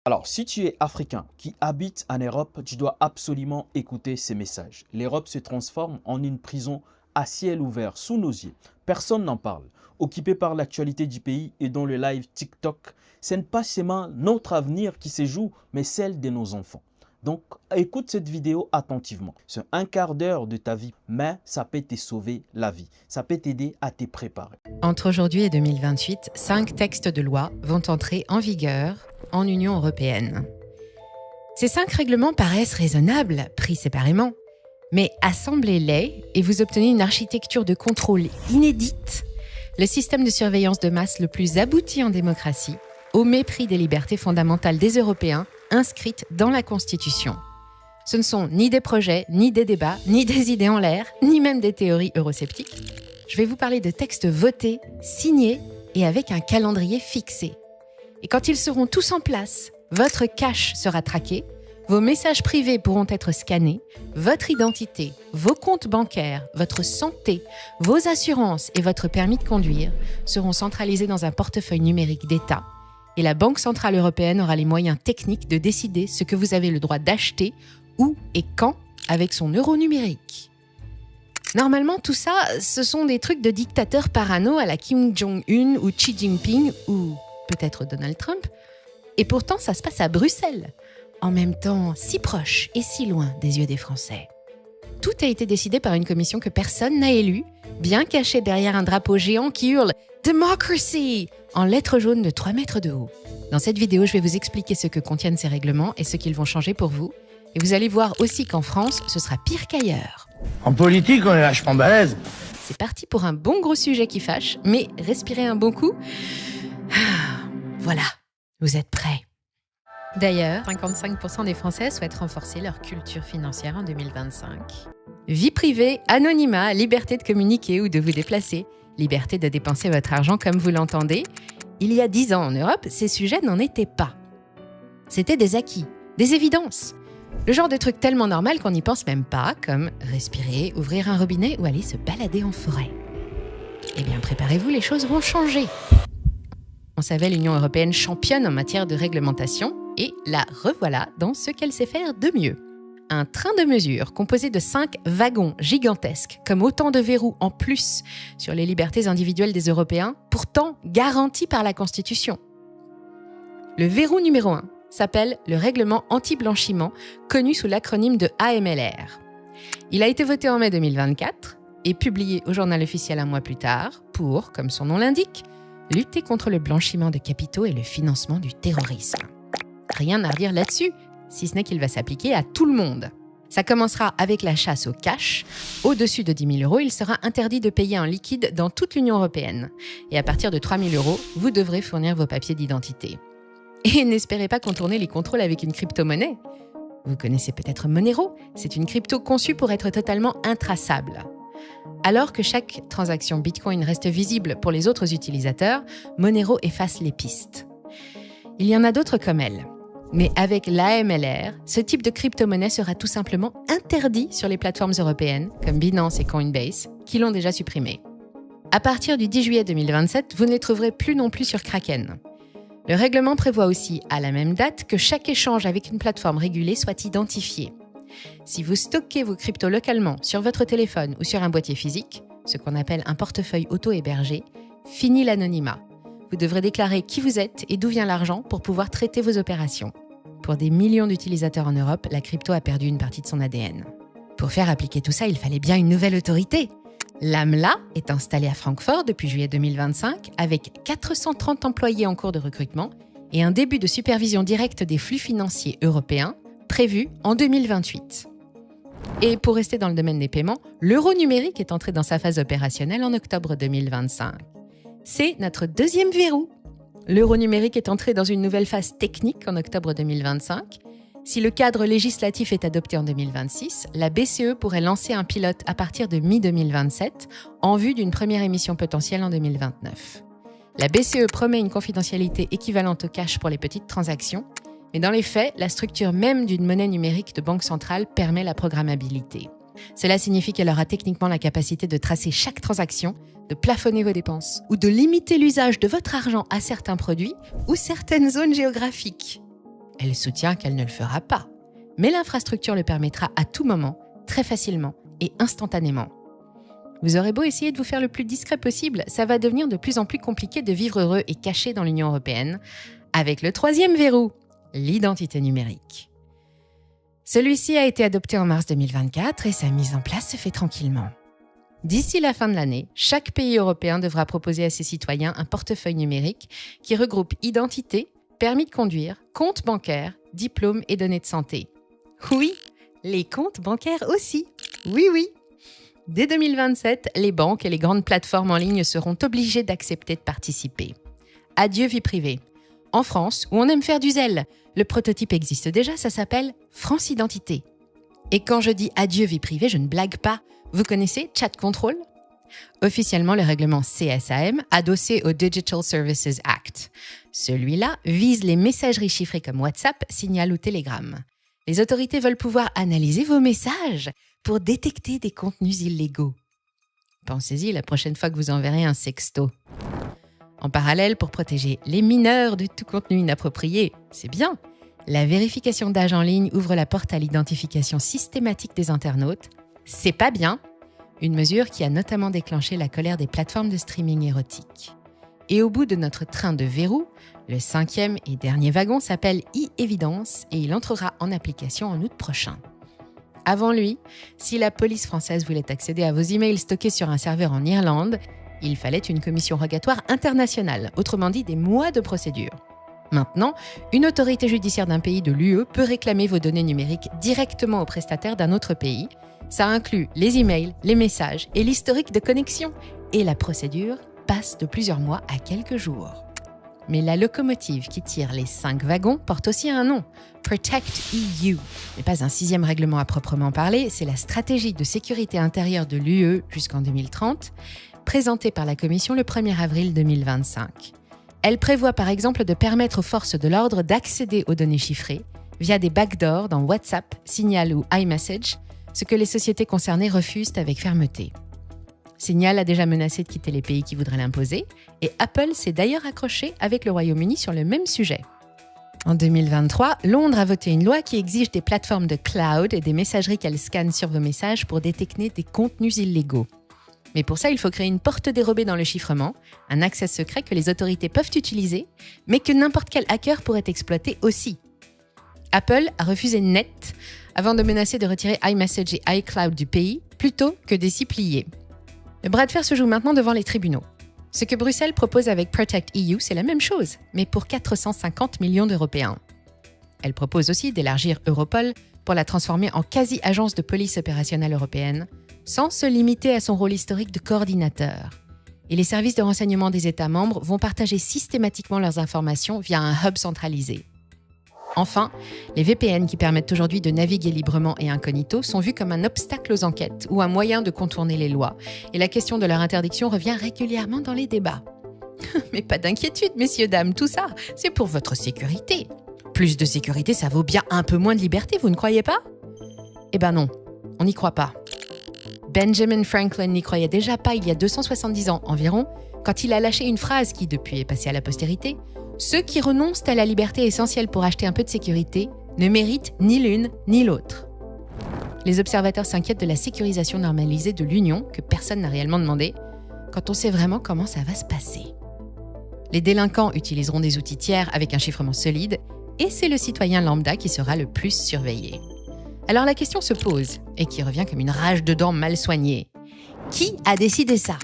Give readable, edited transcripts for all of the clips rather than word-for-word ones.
Alors, si tu es africain qui habite en Europe, tu dois absolument écouter ces messages. L'Europe se transforme en une prison à ciel ouvert, sous nos yeux. Personne n'en parle. Occupé par l'actualité du pays et dans le live TikTok, ce n'est pas seulement notre avenir qui se joue, mais celle de nos enfants. Donc, écoute cette vidéo attentivement. C'est un quart d'heure de ta vie, mais ça peut te sauver la vie. Ça peut t'aider à te préparer. Entre aujourd'hui et 2028, 5 textes de loi vont entrer en vigueur en Union européenne. Ces 5 règlements paraissent raisonnables, pris séparément, mais assemblez-les et vous obtenez une architecture de contrôle inédite, le système de surveillance de masse le plus abouti en démocratie, au mépris des libertés fondamentales des Européens inscrites dans la Constitution. Ce ne sont ni des projets, ni des débats, ni des idées en l'air, ni même des théories eurosceptiques. Je vais vous parler de textes votés, signés et avec un calendrier fixé. Et quand ils seront tous en place, votre cash sera traqué, vos messages privés pourront être scannés, votre identité, vos comptes bancaires, votre santé, vos assurances et votre permis de conduire seront centralisés dans un portefeuille numérique d'État. Et la Banque centrale européenne aura les moyens techniques de décider ce que vous avez le droit d'acheter, où et quand, avec son euro numérique. Normalement, tout ça, ce sont des trucs de dictateurs parano à la Kim Jong-un ou Xi Jinping ou peut-être Donald Trump. Et pourtant, ça se passe à Bruxelles, en même temps si proche et si loin des yeux des Français. Tout a été décidé par une commission que personne n'a élue, bien cachée derrière un drapeau géant qui hurle « Democracy !» en lettres jaunes de 3 mètres de haut. Dans cette vidéo, je vais vous expliquer ce que contiennent ces règlements et ce qu'ils vont changer pour vous. Et vous allez voir aussi qu'en France, ce sera pire qu'ailleurs. En politique, on est vachement balèze. C'est parti pour un bon gros sujet qui fâche, mais respirez un bon coup. Voilà, vous êtes prêts. D'ailleurs, 55% des Français souhaitent renforcer leur culture financière en 2025. Vie privée, anonymat, liberté de communiquer ou de vous déplacer, liberté de dépenser votre argent comme vous l'entendez. Il y a 10 ans en Europe, ces sujets n'en étaient pas. C'était des acquis, des évidences. Le genre de truc tellement normal qu'on n'y pense même pas, comme respirer, ouvrir un robinet ou aller se balader en forêt. Eh bien, préparez-vous, les choses vont changer. On savait l'Union européenne championne en matière de réglementation, et la revoilà dans ce qu'elle sait faire de mieux. Un train de mesure composé de 5 wagons gigantesques, comme autant de verrous en plus sur les libertés individuelles des Européens, pourtant garantis par la Constitution. Le verrou numéro 1 s'appelle le règlement anti-blanchiment, connu sous l'acronyme de AMLR. Il a été voté en mai 2024 et publié au journal officiel un mois plus tard pour, comme son nom l'indique, lutter contre le blanchiment de capitaux et le financement du terrorisme. Rien à redire là-dessus, si ce n'est qu'il va s'appliquer à tout le monde. Ça commencera avec la chasse au cash. Au-dessus de 10 000 €, il sera interdit de payer en liquide dans toute l'Union européenne. Et à partir de 3 000 €, vous devrez fournir vos papiers d'identité. Et n'espérez pas contourner les contrôles avec une crypto-monnaie. Vous connaissez peut-être Monero, c'est une crypto conçue pour être totalement intraçable. Alors que chaque transaction Bitcoin reste visible pour les autres utilisateurs, Monero efface les pistes. Il y en a d'autres comme elle. Mais avec l'AMLR, ce type de crypto-monnaie sera tout simplement interdit sur les plateformes européennes, comme Binance et Coinbase, qui l'ont déjà supprimé. À partir du 10 juillet 2027, vous ne les trouverez plus non plus sur Kraken. Le règlement prévoit aussi, à la même date, que chaque échange avec une plateforme régulée soit identifié. Si vous stockez vos cryptos localement sur votre téléphone ou sur un boîtier physique, ce qu'on appelle un portefeuille auto-hébergé, fini l'anonymat. Vous devrez déclarer qui vous êtes et d'où vient l'argent pour pouvoir traiter vos opérations. Pour des millions d'utilisateurs en Europe, la crypto a perdu une partie de son ADN. Pour faire appliquer tout ça, il fallait bien une nouvelle autorité. L'AMLA est installée à Francfort depuis juillet 2025 avec 430 employés en cours de recrutement et un début de supervision directe des flux financiers européens prévu en 2028. Et pour rester dans le domaine des paiements, l'euro numérique est entré dans sa phase opérationnelle en octobre 2025. C'est notre deuxième verrou. L'euro numérique est entré dans une nouvelle phase technique en octobre 2025. Si le cadre législatif est adopté en 2026, la BCE pourrait lancer un pilote à partir de mi-2027 en vue d'une première émission potentielle en 2029. La BCE promet une confidentialité équivalente au cash pour les petites transactions, mais dans les faits, la structure même d'une monnaie numérique de banque centrale permet la programmabilité. Cela signifie qu'elle aura techniquement la capacité de tracer chaque transaction, de plafonner vos dépenses ou de limiter l'usage de votre argent à certains produits ou certaines zones géographiques. Elle soutient qu'elle ne le fera pas. Mais l'infrastructure le permettra à tout moment, très facilement et instantanément. Vous aurez beau essayer de vous faire le plus discret possible, ça va devenir de plus en plus compliqué de vivre heureux et caché dans l'Union européenne, avec le troisième verrou, l'identité numérique. Celui-ci a été adopté en mars 2024 et sa mise en place se fait tranquillement. D'ici la fin de l'année, chaque pays européen devra proposer à ses citoyens un portefeuille numérique qui regroupe identité, permis de conduire, compte bancaire, diplôme et données de santé. Oui, les comptes bancaires aussi. Oui. Dès 2027, les banques et les grandes plateformes en ligne seront obligées d'accepter de participer. Adieu vie privée. En France, où on aime faire du zèle, le prototype existe déjà, ça s'appelle France Identité. Et quand je dis adieu vie privée, je ne blague pas. Vous connaissez Chat Control ? Officiellement, le règlement CSAM, adossé au Digital Services Act. Celui-là vise les messageries chiffrées comme WhatsApp, Signal ou Telegram. Les autorités veulent pouvoir analyser vos messages pour détecter des contenus illégaux. Pensez-y la prochaine fois que vous enverrez un sexto. En parallèle, pour protéger les mineurs de tout contenu inapproprié, c'est bien. La vérification d'âge en ligne ouvre la porte à l'identification systématique des internautes. C'est pas bien. Une mesure qui a notamment déclenché la colère des plateformes de streaming érotique. Et au bout de notre train de verrou, le 5e et dernier wagon s'appelle e-évidence et il entrera en application en août prochain. Avant lui, si la police française voulait accéder à vos emails stockés sur un serveur en Irlande, il fallait une commission rogatoire internationale, autrement dit des mois de procédure. Maintenant, une autorité judiciaire d'un pays de l'UE peut réclamer vos données numériques directement au prestataire d'un autre pays. Ça inclut les emails, les messages et l'historique de connexion. Et la procédure passe de plusieurs mois à quelques jours. Mais la locomotive qui tire les 5 wagons porte aussi un nom, Protect EU. Mais pas un 6e règlement à proprement parler, c'est la stratégie de sécurité intérieure de l'UE jusqu'en 2030, présentée par la Commission le 1er avril 2025. Elle prévoit par exemple de permettre aux forces de l'ordre d'accéder aux données chiffrées via des backdoors dans WhatsApp, Signal ou iMessage, ce que les sociétés concernées refusent avec fermeté. Signal a déjà menacé de quitter les pays qui voudraient l'imposer et Apple s'est d'ailleurs accroché avec le Royaume-Uni sur le même sujet. En 2023, Londres a voté une loi qui exige des plateformes de cloud et des messageries qu'elles scannent sur vos messages pour détecter des contenus illégaux. Mais pour ça, il faut créer une porte dérobée dans le chiffrement, un accès secret que les autorités peuvent utiliser, mais que n'importe quel hacker pourrait exploiter aussi. Apple a refusé net avant de menacer de retirer iMessage et iCloud du pays, plutôt que de s'y plier. Le bras de fer se joue maintenant devant les tribunaux. Ce que Bruxelles propose avec Protect EU, c'est la même chose, mais pour 450 millions d'Européens. Elle propose aussi d'élargir Europol pour la transformer en quasi-agence de police opérationnelle européenne, sans se limiter à son rôle historique de coordinateur. Et les services de renseignement des États membres vont partager systématiquement leurs informations via un hub centralisé. Enfin, les VPN qui permettent aujourd'hui de naviguer librement et incognito sont vus comme un obstacle aux enquêtes ou un moyen de contourner les lois, et la question de leur interdiction revient régulièrement dans les débats. Mais pas d'inquiétude, messieurs, dames, tout ça, c'est pour votre sécurité. Plus de sécurité, ça vaut bien un peu moins de liberté, vous ne croyez pas ? Eh ben non, on n'y croit pas. Benjamin Franklin n'y croyait déjà pas il y a 270 ans environ, quand il a lâché une phrase qui depuis est passée à la postérité. Ceux qui renoncent à la liberté essentielle pour acheter un peu de sécurité ne méritent ni l'une ni l'autre. Les observateurs s'inquiètent de la sécurisation normalisée de l'Union, que personne n'a réellement demandé, quand on sait vraiment comment ça va se passer. Les délinquants utiliseront des outils tiers avec un chiffrement solide, et c'est le citoyen lambda qui sera le plus surveillé. Alors la question se pose, et qui revient comme une rage de dents mal soignée. Qui a décidé ça ?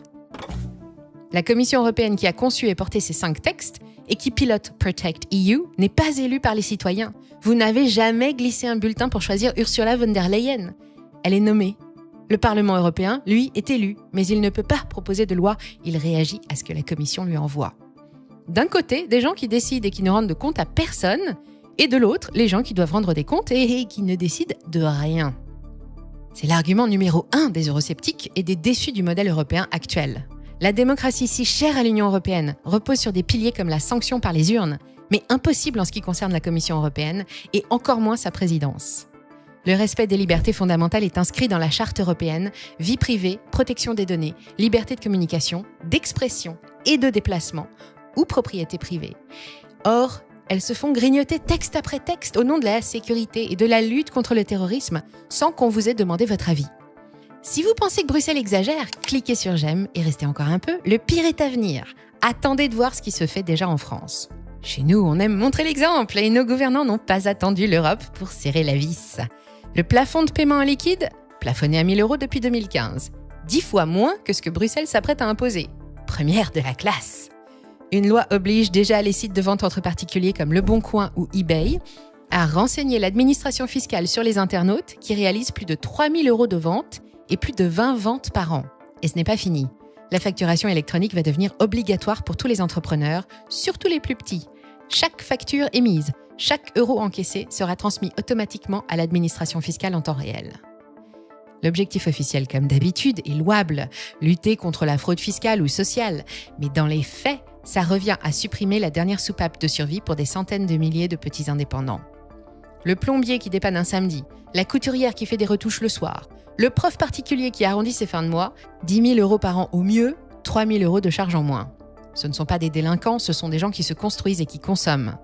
La Commission européenne qui a conçu et porté ces 5 textes et qui pilote Protect EU n'est pas élue par les citoyens. Vous n'avez jamais glissé un bulletin pour choisir Ursula von der Leyen. Elle est nommée. Le Parlement européen, lui, est élu, mais il ne peut pas proposer de loi. Il réagit à ce que la Commission lui envoie. D'un côté, des gens qui décident et qui ne rendent de compte à personne, et de l'autre, les gens qui doivent rendre des comptes et qui ne décident de rien. C'est l'argument numéro 1 des eurosceptiques et des déçus du modèle européen actuel. La démocratie si chère à l'Union européenne repose sur des piliers comme la sanction par les urnes, mais impossible en ce qui concerne la Commission européenne et encore moins sa présidence. Le respect des libertés fondamentales est inscrit dans la Charte européenne, vie privée, protection des données, liberté de communication, d'expression et de déplacement ou propriété privée. Or, elles se font grignoter texte après texte au nom de la sécurité et de la lutte contre le terrorisme sans qu'on vous ait demandé votre avis. Si vous pensez que Bruxelles exagère, cliquez sur j'aime et restez encore un peu, le pire est à venir. Attendez de voir ce qui se fait déjà en France. Chez nous, on aime montrer l'exemple et nos gouvernants n'ont pas attendu l'Europe pour serrer la vis. Le plafond de paiement en liquide, plafonné à 1 000 € depuis 2015. 10 fois moins que ce que Bruxelles s'apprête à imposer. Première de la classe. Une loi oblige déjà les sites de vente entre particuliers comme Le Bon Coin ou eBay à renseigner l'administration fiscale sur les internautes qui réalisent plus de 3 000 € de ventes et plus de 20 ventes par an. Et ce n'est pas fini. La facturation électronique va devenir obligatoire pour tous les entrepreneurs, surtout les plus petits. Chaque facture émise, chaque euro encaissé sera transmis automatiquement à l'administration fiscale en temps réel. L'objectif officiel, comme d'habitude, est louable, lutter contre la fraude fiscale ou sociale. Mais dans les faits, ça revient à supprimer la dernière soupape de survie pour des centaines de milliers de petits indépendants. Le plombier qui dépanne un samedi, la couturière qui fait des retouches le soir, le prof particulier qui arrondit ses fins de mois, 10 000 € par an au mieux, 3 000 € de charges en moins. Ce ne sont pas des délinquants, ce sont des gens qui se construisent et qui consomment.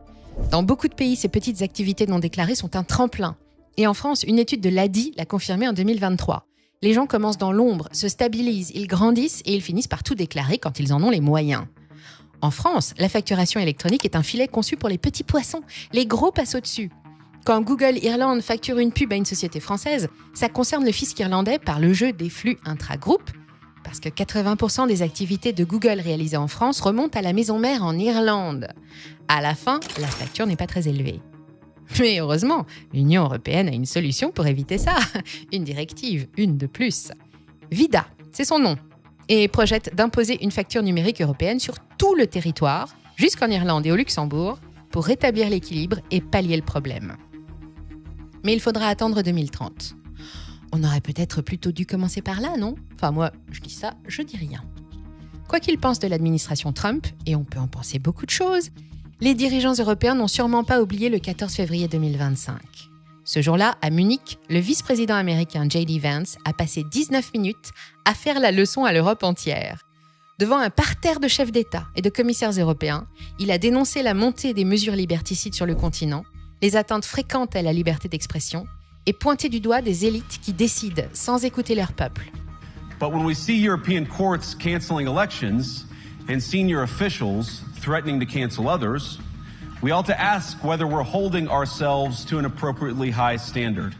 Dans beaucoup de pays, ces petites activités non déclarées sont un tremplin. Et en France, une étude de l'ADI l'a confirmé en 2023. Les gens commencent dans l'ombre, se stabilisent, ils grandissent et ils finissent par tout déclarer quand ils en ont les moyens. En France, la facturation électronique est un filet conçu pour les petits poissons. Les gros passent au-dessus. Quand Google Irlande facture une pub à une société française, ça concerne le fisc irlandais par le jeu des flux intra-groupes, parce que 80% des activités de Google réalisées en France remontent à la maison mère en Irlande. À la fin, la facture n'est pas très élevée. Mais heureusement, l'Union européenne a une solution pour éviter ça. Une directive, une de plus. VIDA, c'est son nom, et projette d'imposer une facture numérique européenne sur tout le territoire, jusqu'en Irlande et au Luxembourg, pour rétablir l'équilibre et pallier le problème. Mais il faudra attendre 2030. On aurait peut-être plutôt dû commencer par là, non ? Enfin moi, je dis ça, je dis rien. Quoi qu'il pense de l'administration Trump, et on peut en penser beaucoup de choses, les dirigeants européens n'ont sûrement pas oublié le 14 février 2025. Ce jour-là, à Munich, le vice-président américain J.D. Vance a passé 19 minutes à faire la leçon à l'Europe entière. Devant un parterre de chefs d'État et de commissaires européens, il a dénoncé la montée des mesures liberticides sur le continent, les atteintes fréquentes à la liberté d'expression et pointé du doigt des élites qui décident sans écouter leur peuple. But when we see European courts canceling elections and senior officials threatening to cancel others, we ought to ask whether we're holding ourselves to an appropriately high standard.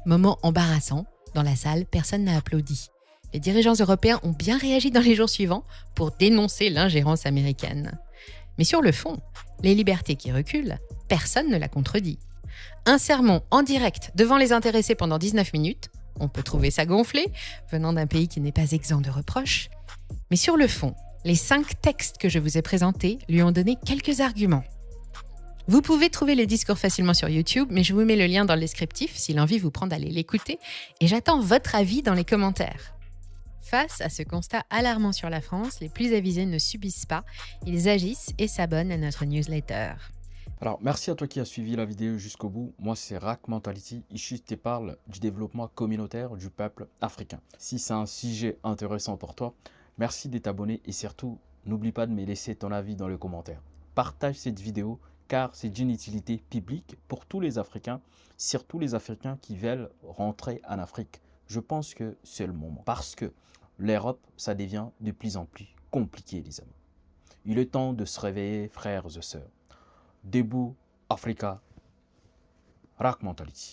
Moment embarrassant, dans la salle, personne n'a applaudi. Les dirigeants européens ont bien réagi dans les jours suivants pour dénoncer l'ingérence américaine. Mais sur le fond, les libertés qui reculent, personne ne l'a contredit. Un sermon en direct devant les intéressés pendant 19 minutes, on peut trouver ça gonflé, venant d'un pays qui n'est pas exempt de reproches. Mais sur le fond, les 5 textes que je vous ai présentés lui ont donné quelques arguments. Vous pouvez trouver le discours facilement sur YouTube, mais je vous mets le lien dans le descriptif si l'envie vous prend d'aller l'écouter, et j'attends votre avis dans les commentaires. Face à ce constat alarmant sur la France, les plus avisés ne subissent pas, ils agissent et s'abonnent à notre newsletter. Alors, merci à toi qui as suivi la vidéo jusqu'au bout. Moi, c'est Rack Mentality. Ici, je te parle du développement communautaire du peuple africain. Si c'est un sujet intéressant pour toi, merci de t'abonner et surtout, n'oublie pas de me laisser ton avis dans les commentaires. Partage cette vidéo car c'est d'une utilité publique pour tous les Africains, surtout les Africains qui veulent rentrer en Afrique. Je pense que c'est le moment parce que l'Europe, ça devient de plus en plus compliqué, les amis. Il est temps de se réveiller, frères et sœurs. Debout, Africa, Rack Mentality.